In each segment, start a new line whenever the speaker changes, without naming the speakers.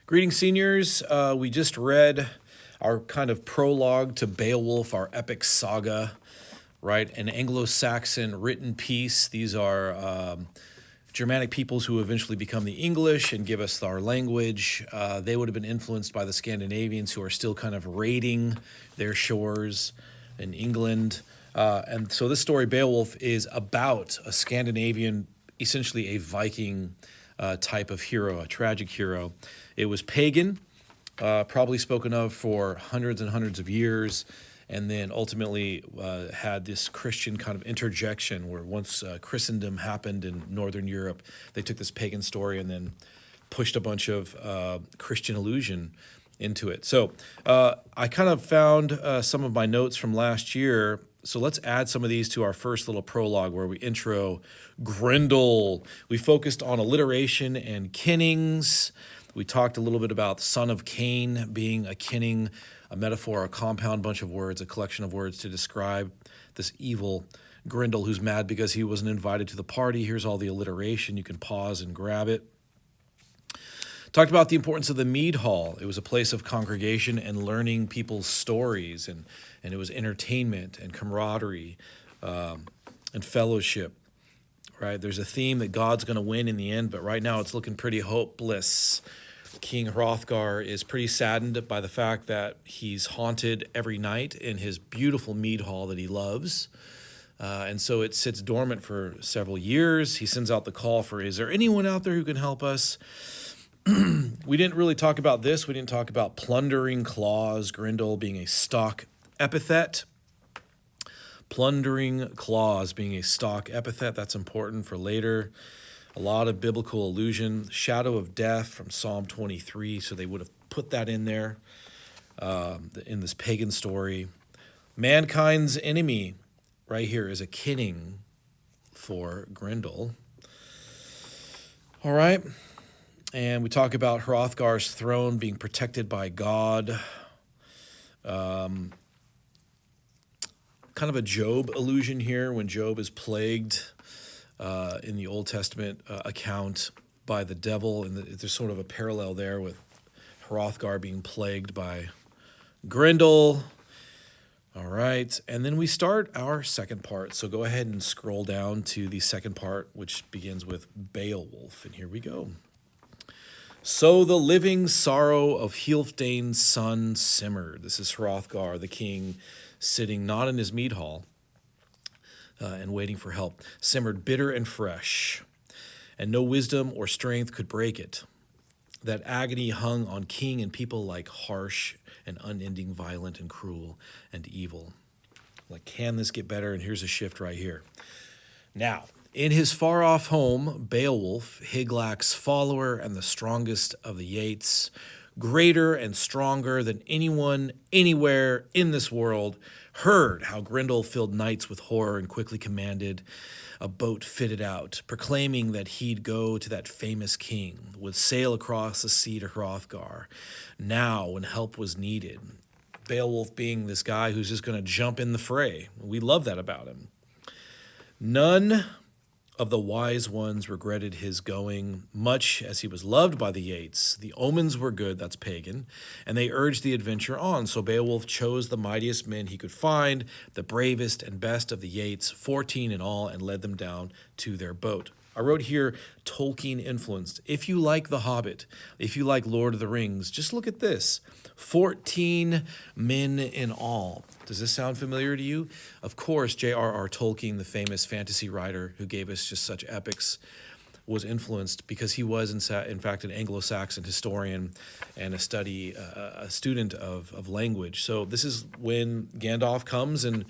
Greetings, seniors. We just read our kind of prologue to Beowulf, our epic saga, right? An Anglo-Saxon written piece. These are Germanic peoples who eventually become the English and give us our language. They would have been influenced by the Scandinavians who are still kind of raiding their shores in England. And so this story, Beowulf, is about a Scandinavian, essentially a Viking type of hero, a tragic hero. It was pagan, probably spoken of for hundreds and hundreds of years, and then ultimately had this Christian kind of interjection where once Christendom happened in Northern Europe, they took this pagan story and then pushed a bunch of Christian allusion into it. So I kind of found some of my notes from last year. So let's add some of these to our first little prologue where we intro Grendel. We focused on alliteration and kinnings. We talked a little bit about the son of Cain being a kinning, a metaphor, a compound bunch of words, a collection of words to describe this evil Grendel who's mad because he wasn't invited to the party. Here's all the alliteration. You can pause and grab it. Talked about the importance of the mead hall. It was a place of congregation and learning people's stories, and it was entertainment and camaraderie and fellowship, right? There's a theme that God's going to win in the end, but right now it's looking pretty hopeless. King Hrothgar is pretty saddened by the fact that he's haunted every night in his beautiful mead hall that he loves. And so it sits dormant for several years. He sends out the call for, is there anyone out there who can help us? We didn't really talk about this. We didn't talk about plundering claws, Grendel being a stock epithet. Plundering claws being a stock epithet, that's important for later. A lot of biblical allusion. Shadow of death from Psalm 23, so they would have put that in there in this pagan story. Mankind's enemy right here is a kinning for Grendel. All right. And we talk about Hrothgar's throne being protected by God. Kind of a Job allusion here when Job is plagued in the Old Testament account by the devil. And there's sort of a parallel there with Hrothgar being plagued by Grendel. All right. And then we start our second part. So go ahead and scroll down to the second part, which begins with Beowulf. And here we go. So the living sorrow of Healfdane's son simmered. This is Hrothgar, the king, sitting not in his mead hall and waiting for help. Simmered bitter and fresh, and no wisdom or strength could break it. That agony hung on king and people like harsh and unending, violent and cruel and evil. Like, can this get better? And here's a shift right here. Now, in his far-off home, Beowulf, Higlac's follower and the strongest of the Yeats, greater and stronger than anyone anywhere in this world, heard how Grendel filled nights with horror and quickly commanded a boat fitted out, proclaiming that he'd go to that famous king, would sail across the sea to Hrothgar, now when help was needed. Beowulf being this guy who's just going to jump in the fray. We love that about him. None of the wise ones regretted his going, much as he was loved by the Yeats. The omens were good, that's pagan, and they urged the adventure on. So Beowulf chose the mightiest men he could find, the bravest and best of the Yeats, 14 in all, and led them down to their boat. I wrote here, Tolkien influenced. If you like The Hobbit, if you like Lord of the Rings, just look at this. 14 men in all. Does this sound familiar to you? Of course, J.R.R. Tolkien, the famous fantasy writer who gave us just such epics, was influenced because he was, in fact, an Anglo-Saxon historian and a student of language. So this is when Gandalf comes and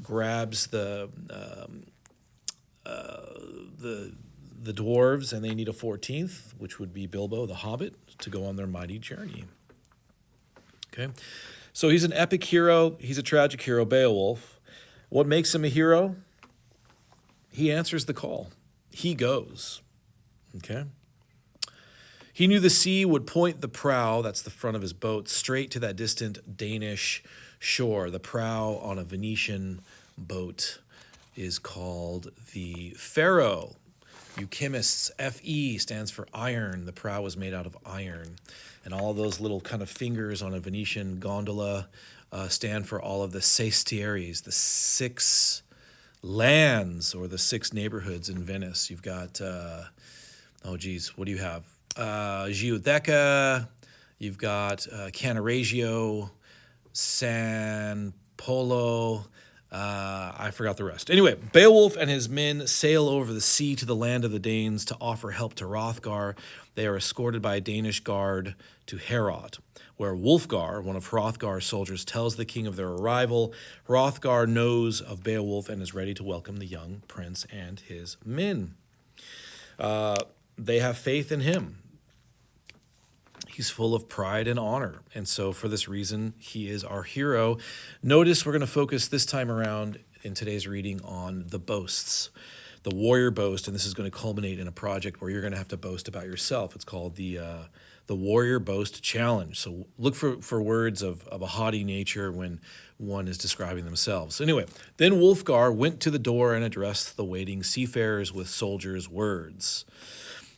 grabs the dwarves, and they need a 14th, which would be Bilbo, the Hobbit, to go on their mighty journey. Okay, so he's an epic hero. He's a tragic hero, Beowulf. What makes him a hero? He answers the call. He goes. Okay. He knew the sea would point the prow, that's the front of his boat, straight to that distant Danish shore. The prow on a Venetian boat is called the Pharaoh. You chemists, Fe stands for iron. The prow was made out of iron. And all those little kind of fingers on a Venetian gondola stand for all of the sestieres, the 6 lands or the 6 neighborhoods in Venice. You've got, what do you have? Giudecca, you've got Cannaregio, San Polo, I forgot the rest. Anyway, Beowulf and his men sail over the sea to the land of the Danes to offer help to Hrothgar. They are escorted by a Danish guard to Heorot, where Wulfgar, one of Hrothgar's soldiers, tells the king of their arrival. Hrothgar knows of Beowulf and is ready to welcome the young prince and his men. They have faith in him. He's full of pride and honor, and so for this reason, he is our hero. Notice we're going to focus this time around in today's reading on the boasts, the warrior boast, and this is going to culminate in a project where you're going to have to boast about yourself. It's called the Warrior Boast Challenge. So look for words of a haughty nature when one is describing themselves. So anyway, then Wulfgar went to the door and addressed the waiting seafarers with soldiers' words.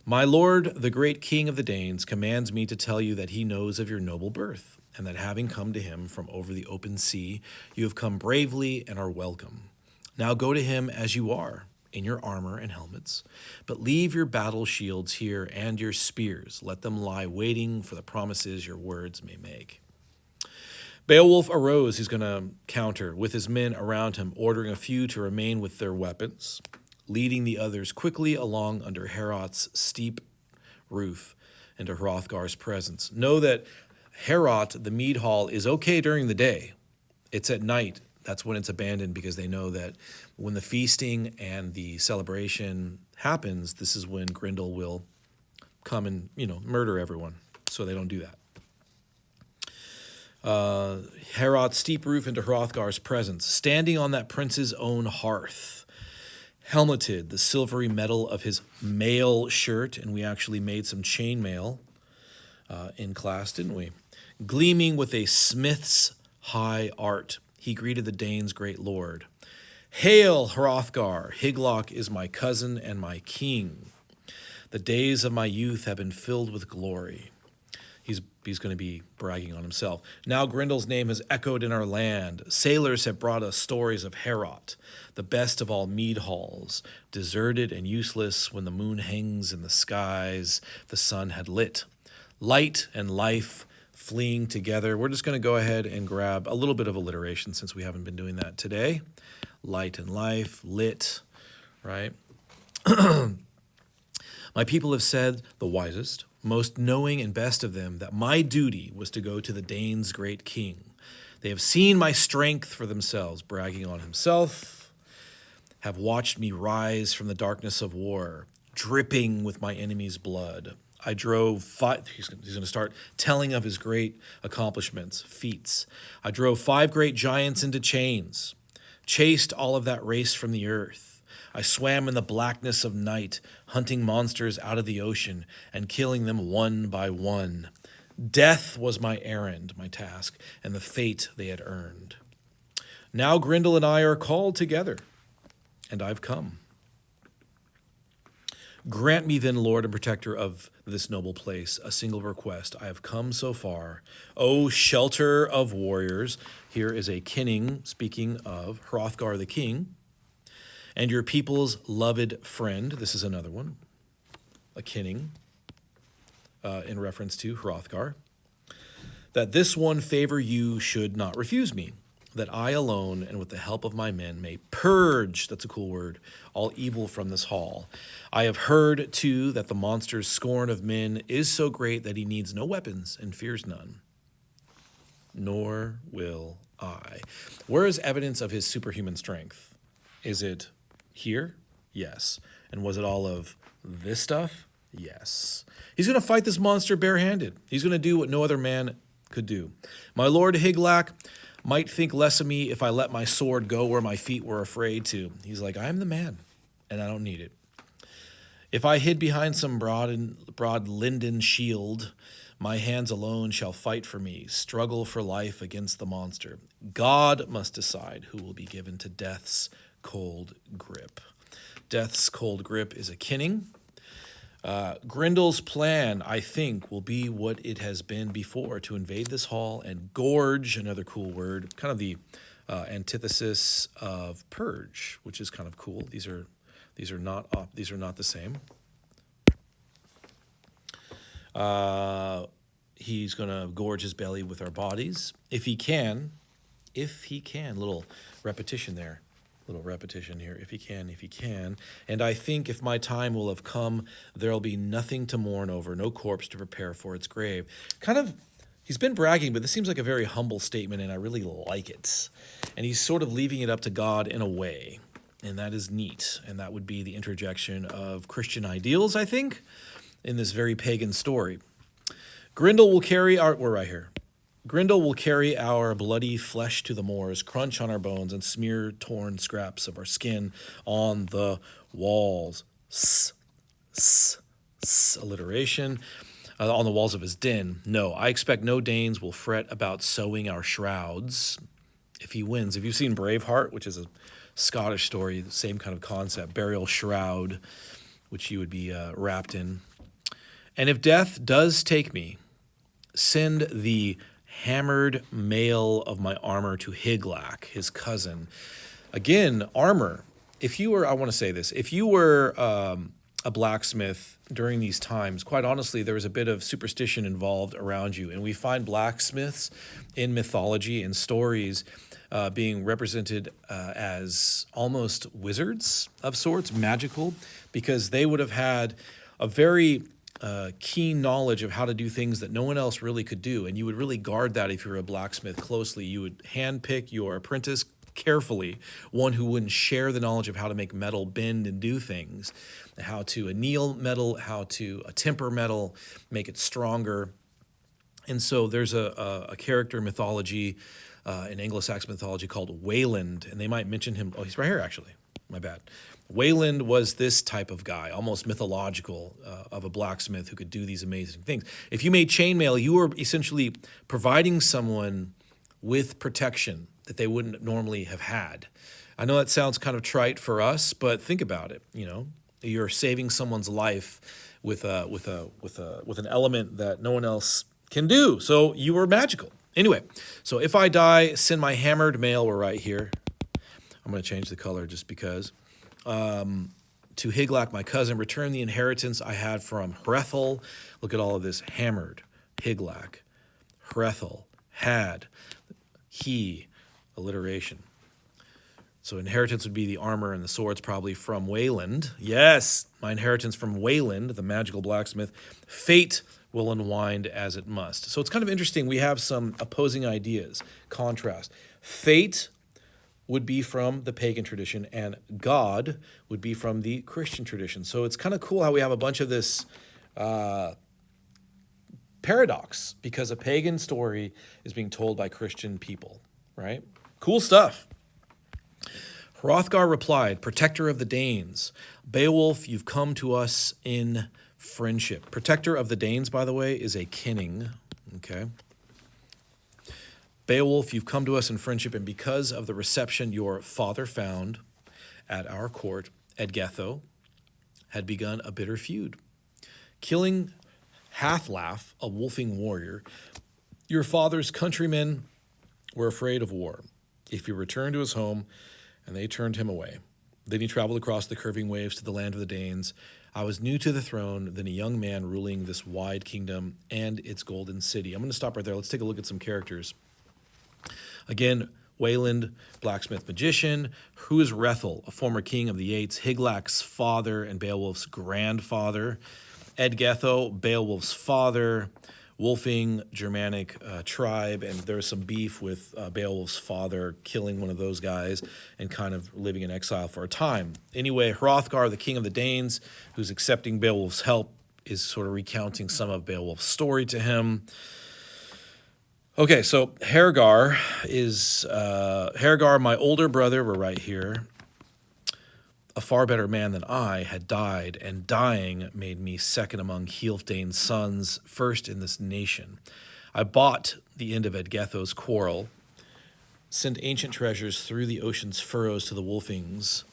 My lord, the great king of the Danes, commands me to tell you that he knows of your noble birth, and that having come to him from over the open sea, you have come bravely and are welcome. Now go to him as you are, in your armor and helmets, but leave your battle shields here and your spears. Let them lie waiting for the promises your words may make. Beowulf arose, he's going to counter, with his men around him, ordering a few to remain with their weapons, leading the others quickly along under Heorot's steep roof into Hrothgar's presence. Know that Heorot, the mead hall, is okay during the day. It's at night. That's when it's abandoned, because they know that when the feasting and the celebration happens, this is when Grendel will come and, murder everyone. So they don't do that. Heorot's steep roof into Hrothgar's presence, standing on that prince's own hearth. Helmeted, the silvery metal of his mail shirt, and we actually made some chain mail in class, didn't we? Gleaming with a smith's high art, he greeted the Danes' great lord. Hail, Hrothgar! Hygelac is my cousin and my king. The days of my youth have been filled with glory. He's going to be bragging on himself. Now Grendel's name has echoed in our land. Sailors have brought us stories of Heorot, the best of all mead halls, deserted and useless when the moon hangs in the skies the sun had lit. Light and life fleeing together. We're just going to go ahead and grab a little bit of alliteration since we haven't been doing that today. Light and life, lit, right? My people have said, the wisest, most knowing and best of them, that my duty was to go to the Danes' great king. They have seen my strength for themselves, bragging on himself, have watched me rise from the darkness of war, dripping with my enemy's blood. I drove he's going to start telling of his great accomplishments, feats. I drove 5 great giants into chains, chased all of that race from the earth. I swam in the blackness of night, hunting monsters out of the ocean and killing them one by one. Death was my errand, my task, and the fate they had earned. Now Grendel and I are called together, and I've come. Grant me then, Lord and protector of this noble place, a single request. I have come so far. O shelter of warriors, here is a kinning speaking of Hrothgar the king, and your people's loved friend. This is another one, a kinning, in reference to Hrothgar. That this one favor you should not refuse me, that I alone and with the help of my men may purge, that's a cool word, all evil from this hall. I have heard, too, that the monster's scorn of men is so great that he needs no weapons and fears none. Nor will I. Where is evidence of his superhuman strength? Is it here? Yes. And was it all of this stuff? Yes. He's going to fight this monster barehanded. He's going to do what no other man could do. My lord Hygelac might think less of me if I let my sword go where my feet were afraid to. He's like, I'm the man, and I don't need it. If I hid behind some broad linden shield, my hands alone shall fight for me, struggle for life against the monster. God must decide who will be given to death's cold grip. Death's cold grip is a kinning. Grendel's plan, I think, will be what it has been before, to invade this hall and gorge, another cool word, kind of the antithesis of purge, which is kind of cool. These are not the same. He's going to gorge his belly with our bodies. If he can, little repetition there. Little repetition here. If he can. And I think if my time will have come, there'll be nothing to mourn over, no corpse to prepare for its grave. Kind of, he's been bragging, but this seems like a very humble statement, and I really like it. And he's sort of leaving it up to God in a way, and that is neat. And that would be the interjection of Christian ideals, I think, in this very pagan story. We're right here. Grendel will carry our bloody flesh to the moors, crunch on our bones, and smear torn scraps of our skin on the walls. Alliteration. On the walls of his den. No, I expect no Danes will fret about sewing our shrouds if he wins. If you've seen Braveheart, which is a Scottish story, the same kind of concept, burial shroud, which he would be wrapped in. And if death does take me, send the hammered mail of my armor to Hyglac, his cousin. Again, armor. If you were a blacksmith during these times, quite honestly, there was a bit of superstition involved around you. And we find blacksmiths in mythology and stories being represented as almost wizards of sorts, magical, because they would have had a very keen knowledge of how to do things that no one else really could do. And you would really guard that if you were a blacksmith closely. You would handpick your apprentice carefully, one who wouldn't share the knowledge of how to make metal bend and do things, how to anneal metal, how to temper metal, make it stronger. And so there's a character in mythology, in Anglo-Saxon mythology, called Wayland, and they might mention him. Oh, he's right here, actually. My bad. Wayland was this type of guy, almost mythological, of a blacksmith who could do these amazing things. If you made chainmail, you were essentially providing someone with protection that they wouldn't normally have had. I know that sounds kind of trite for us, but think about it. You know, you're saving someone's life with an element that no one else can do. So you were magical. Anyway, so if I die, send my hammered mail. We're right here. I'm going to change the color just because. To Hyglac, my cousin, return the inheritance I had from Hrethel. Look at all of this. Hammered, Hyglac, Hrethel, had, he, alliteration. So inheritance would be the armor and the swords, probably from Wayland. Yes, my inheritance from Wayland, the magical blacksmith. Fate will unwind as it must. So it's kind of interesting. We have some opposing ideas, contrast. Fate would be from the pagan tradition, and God would be from the Christian tradition. So it's kind of cool how we have a bunch of this paradox, because a pagan story is being told by Christian people, right? Cool stuff. Hrothgar replied, protector of the Danes, Beowulf, you've come to us in friendship. Protector of the Danes, by the way, is a kinning, okay? Beowulf, you've come to us in friendship, and because of the reception your father found at our court, Edgetho had begun a bitter feud. Killing Hathlaf, a wolfing warrior, your father's countrymen were afraid of war. If he returned to his home, and they turned him away. Then he traveled across the curving waves to the land of the Danes. I was new to the throne, then a young man ruling this wide kingdom and its golden city. I'm going to stop right there. Let's take a look at some characters. Again, Wayland, blacksmith magician. Who is Hrethel, a former king of the Yates, Hyglac's father and Beowulf's grandfather. Edgetho, Beowulf's father. Wolfing, Germanic tribe, and there's some beef with Beowulf's father killing one of those guys and kind of living in exile for a time. Anyway, Hrothgar, the king of the Danes, who's accepting Beowulf's help, is sort of recounting some of Beowulf's story to him. Okay, so Hrothgar, my older brother, we're right here, a far better man than I, had died, and dying made me second among Healfdane's sons, first in this nation. I bought the end of Edgetho's quarrel, sent ancient treasures through the ocean's furrows to the Wolfings.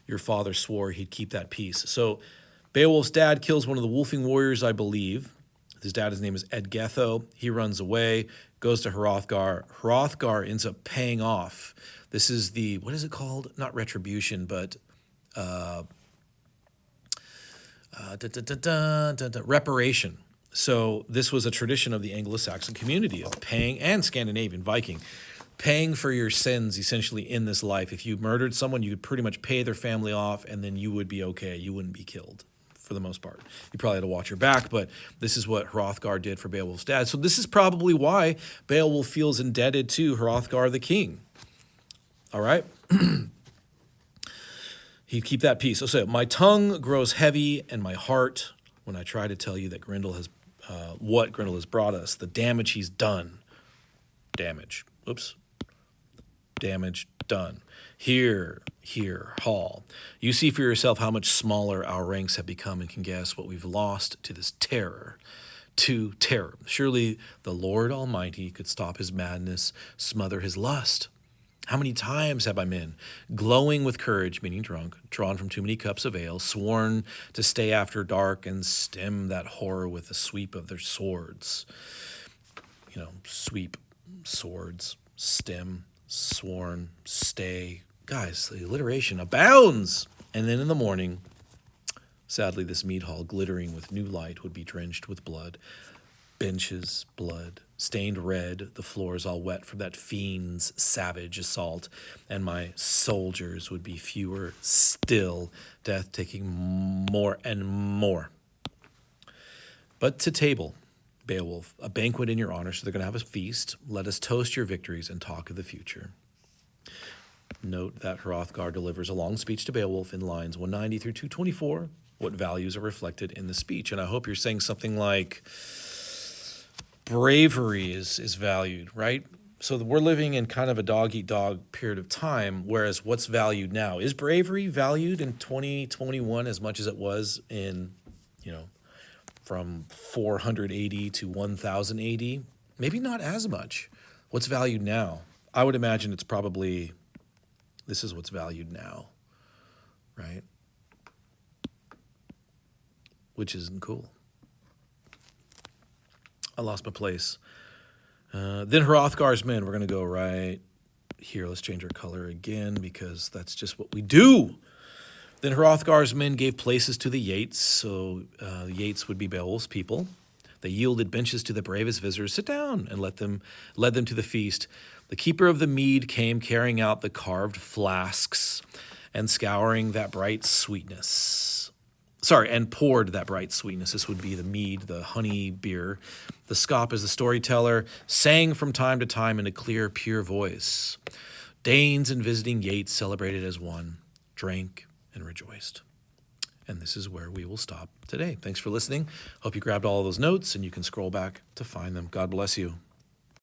your father swore he'd keep that peace. So Beowulf's dad kills one of the wolfing warriors, I believe. His dad, his name is Edgetho. He runs away, goes to Hrothgar. Hrothgar ends up paying off. This is the, what is it called? Not retribution, but reparation. So this was a tradition of the Anglo-Saxon community of paying, and Scandinavian, Viking, paying for your sins essentially in this life. If you murdered someone, you could pretty much pay their family off, and then you would be okay. You wouldn't be killed for the most part. You probably had to watch your back, but this is what Hrothgar did for Beowulf's dad. So this is probably why Beowulf feels indebted to Hrothgar the king. All right? He'd keep that peace. So my tongue grows heavy and my heart when I try to tell you that Grendel has, what Grendel has brought us, the damage he's done. Damage. Oops. Damage done. Here, Hall. You see for yourself how much smaller our ranks have become and can guess what we've lost to this terror. To terror. Surely the Lord Almighty could stop his madness, smother his lust. How many times have I men, glowing with courage, meaning drunk, drawn from too many cups of ale, sworn to stay after dark and stem that horror with the sweep of their swords? You know, sweep, swords, stem, sworn, stay. Guys, the alliteration abounds. And then in the morning, sadly, this mead hall, glittering with new light, would be drenched with blood. Benches, blood, stained red, the floors all wet from that fiend's savage assault, and my soldiers would be fewer still, death taking more and more. But to table, Beowulf, a banquet in your honor, so they're going to have a feast. Let us toast your victories and talk of the future. Note that Hrothgar delivers a long speech to Beowulf in lines 190 through 224. What values are reflected in the speech? And I hope you're saying something like, bravery is valued, right? So we're living in kind of a dog-eat-dog period of time, whereas what's valued now? Is bravery valued in 2021 as much as it was in, from 480 to 1080? Maybe not as much. What's valued now? I would imagine it's probably, this is what's valued now, right? Which isn't cool. I lost my place. Then Hrothgar's men, we're going to go right here. Let's change our color again because that's just what we do. Then Hrothgar's men gave places to the Yates. So Yates would be Beowulf's people. They yielded benches to the bravest visitors. Sit down, and led them to the feast. The keeper of the mead came carrying out the carved flasks and scouring that bright sweetness. And poured that bright sweetness. This would be the mead, the honey beer. The scop is the storyteller, sang from time to time in a clear, pure voice. Danes and visiting Yates celebrated as one, drank and rejoiced. And this is where we will stop today. Thanks for listening. Hope you grabbed all of those notes and you can scroll back to find them. God bless you.